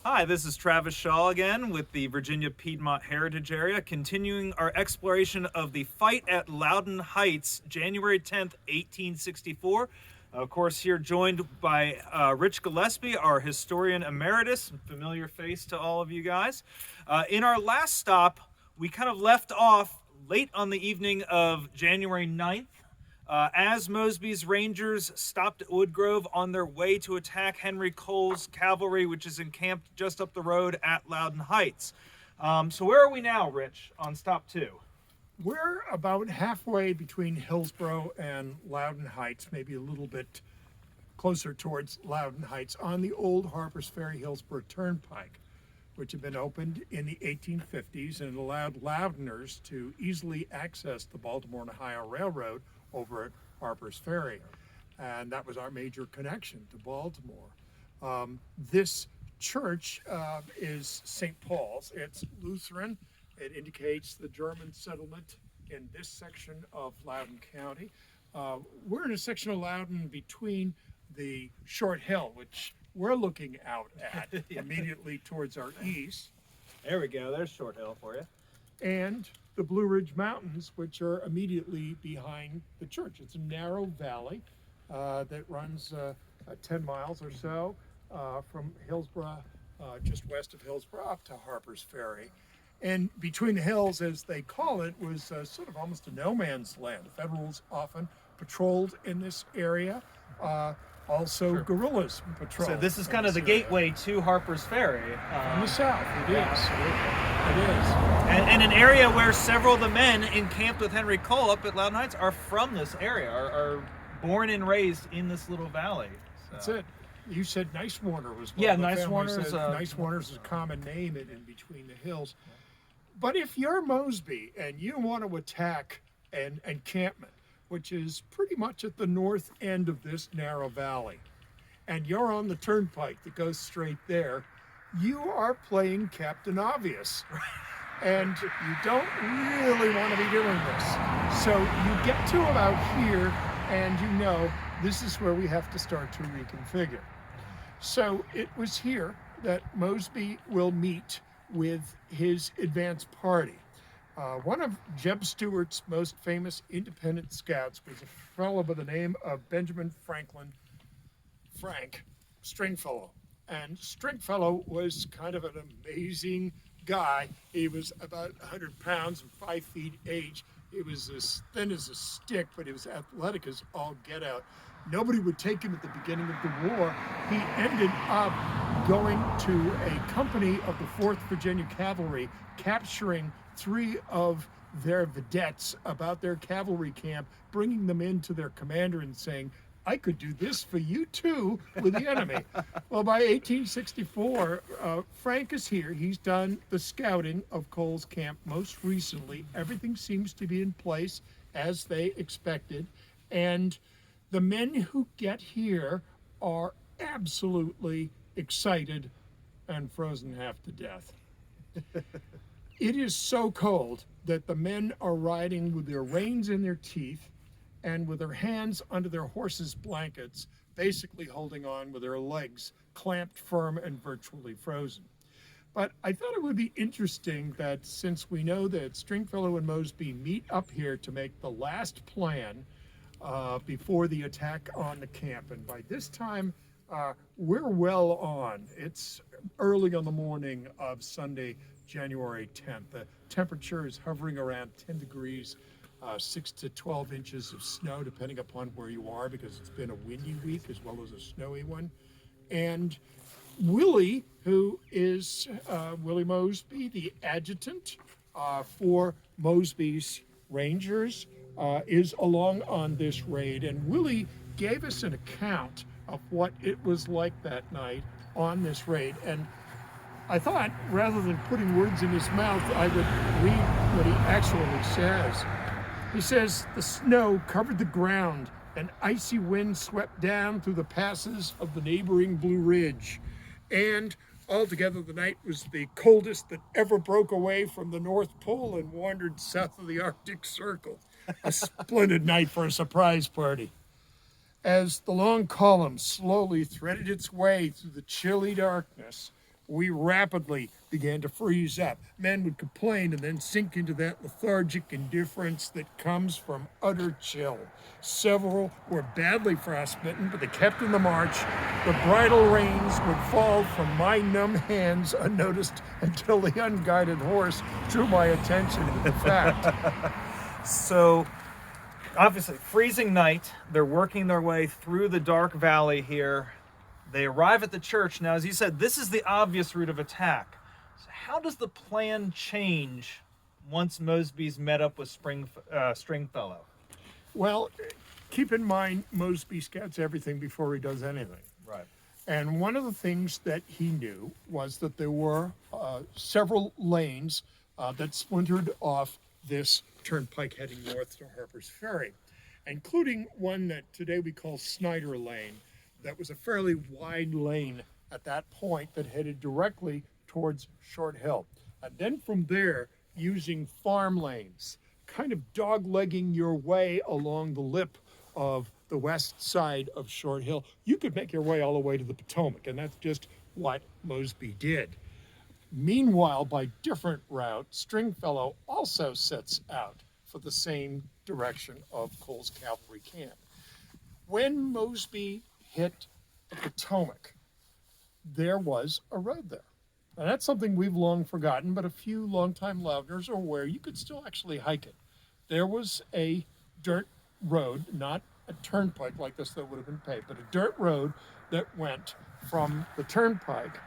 Hi, this is Travis Shaw again with the Virginia Piedmont Heritage Area, continuing our exploration of the fight at Loudoun Heights, January 10th, 1864. Of course, here joined by Rich Gillespie, our historian emeritus, familiar face to all of you guys. In our last stop, we kind of left off late on the evening of January 9th, as Mosby's Rangers stopped at Woodgrove on their way to attack Henry Cole's cavalry, which is encamped just up the road at Loudoun Heights. So where are we now, Rich, on stop 2? We're about halfway between Hillsborough and Loudoun Heights, maybe a little bit closer towards Loudoun Heights, on the old Harpers Ferry Hillsborough Turnpike, which had been opened in the 1850s and allowed Loudoners to easily access the Baltimore and Ohio Railroad over at Harpers Ferry. And that was our major connection to Baltimore. This church is St. Paul's. It's Lutheran. It indicates the German settlement in this section of Loudoun County. We're in a section of Loudoun between the Short Hill, which we're looking out at immediately towards our east. There we go. There's Short Hill for you. And the Blue Ridge Mountains, which are immediately behind the church. It's a narrow valley that runs 10 miles or so from Hillsborough, just west of Hillsborough, up to Harpers Ferry. And between the hills, as they call it, was sort of almost a no man's land. The Federals often patrolled in this area. Also, sure. Guerrillas patrol. So this is kind of the gateway to Harpers Ferry. From the south, it is. It is. And an area where several of the men encamped with Henry Cole up at Loudoun Heights are from this area, are born and raised in this little valley. So. That's it. You said Nice Warner was one yeah, of the Nice families. Warner's. Nice Warner's is a common name in between the hills. But if you're Mosby and you want to attack an encampment, which is pretty much at the north end of this narrow valley, and you're on the turnpike that goes straight there, you are playing Captain Obvious. And you don't really want to be doing this. So you get to about here, and you know this is where we have to start to reconfigure. So it was here that Mosby will meet with his advance party. One of Jeb Stuart's most famous independent scouts was a fellow by the name of Benjamin Frank Stringfellow. And Stringfellow was kind of an amazing guy. He was about 100 pounds and 5 feet age. He was as thin as a stick, but he was athletic as all get out. Nobody would take him at the beginning of the war. He ended up going to a company of the 4th Virginia Cavalry, capturing 3 of their vedettes about their cavalry camp, bringing them in to their commander and saying, I could do this for you too with the enemy. Well, by 1864, Frank is here. He's done the scouting of Cole's camp most recently. Everything seems to be in place as they expected. And the men who get here are absolutely excited and frozen half to death. It is so cold that the men are riding with their reins in their teeth and with their hands under their horses' blankets, basically holding on with their legs clamped firm and virtually frozen. But I thought it would be interesting that since we know that Stringfellow and Mosby meet up here to make the last plan before the attack on the camp, and by this time we're well on. It's early on the morning of Sunday, January 10th. The temperature is hovering around 10 degrees. 6 to 12 inches of snow, depending upon where you are, because it's been a windy week as well as a snowy one. And Willie, who is Willie Mosby, the adjutant for Mosby's Rangers, is along on this raid. And Willie gave us an account of what it was like that night on this raid. And I thought, rather than putting words in his mouth, I would read what he actually says. He says, the snow covered the ground, and icy winds swept down through the passes of the neighboring Blue Ridge. And altogether, the night was the coldest that ever broke away from the North Pole and wandered south of the Arctic Circle. A splendid night for a surprise party. As the long column slowly threaded its way through the chilly darkness, we rapidly began to freeze up. Men would complain and then sink into that lethargic indifference that comes from utter chill. Several were badly frostbitten, but they kept in the march. The bridle reins would fall from my numb hands unnoticed until the unguided horse drew my attention to the fact. So, obviously, freezing night. They're working their way through the dark valley here. They arrive at the church. Now, as you said, this is the obvious route of attack. So how does the plan change once Mosby's met up with Stringfellow? Well, keep in mind, Mosby scouts everything before he does anything. Right. And one of the things that he knew was that there were several lanes that splintered off this turnpike heading north to Harper's Ferry, including one that today we call Snyder Lane. That was a fairly wide lane at that point that headed directly towards Short Hill. And then from there, using farm lanes, kind of dog-legging your way along the lip of the west side of Short Hill, you could make your way all the way to the Potomac, and that's just what Mosby did. Meanwhile, by different route, Stringfellow also sets out for the same direction of Cole's cavalry camp. When Mosby hit the Potomac, there was a road there. And that's something we've long forgotten, but a few longtime Loudoners are aware you could still actually hike it. There was a dirt road, not a turnpike like this that would have been paved, but a dirt road that went from the turnpike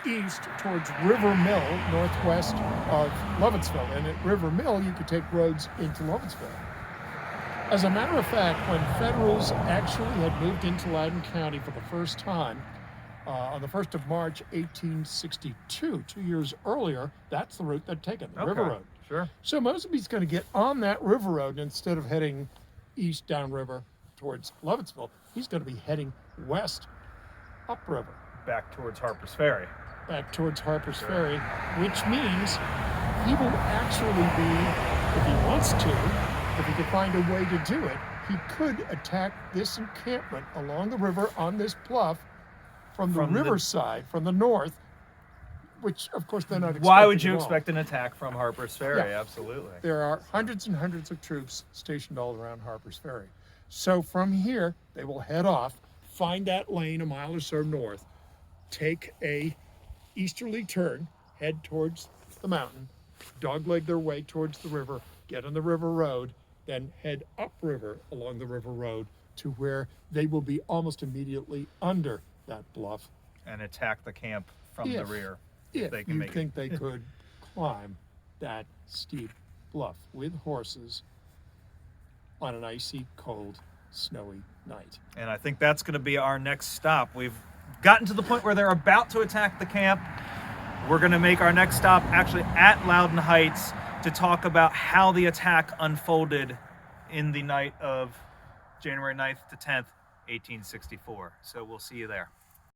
east towards River Mill, northwest of Lovettsville. And at River Mill, you could take roads into Lovettsville. As a matter of fact, when Federals actually had moved into Loudoun County for the first time, on the 1st of March, 1862, 2 years earlier, that's the route they'd taken, the River Road. Sure. So Mosby's going to get on that River Road instead of heading east downriver towards Lovettsville. He's going to be heading west upriver. Back towards Harper's Ferry. Back towards Harper's Ferry, which means he will actually be, if he wants to, if he could find a way to do it, he could attack this encampment along the river on this bluff from the riverside, from the north, which, of course, they're not expecting. Why would you expect an attack from Harper's Ferry? Yeah. Absolutely. There are hundreds and hundreds of troops stationed all around Harper's Ferry. So from here, they will head off, find that lane a mile or so north, take a easterly turn, head towards the mountain, dogleg their way towards the river, get on the river road, then head upriver along the river road to where they will be almost immediately under that bluff. And attack the camp from the rear. If they can you make think they could climb that steep bluff with horses on an icy, cold, snowy night. And I think that's going to be our next stop. We've gotten to the point where they're about to attack the camp. We're going to make our next stop actually at Loudoun Heights to talk about how the attack unfolded in the night of January 9th to 10th, 1864. So we'll see you there.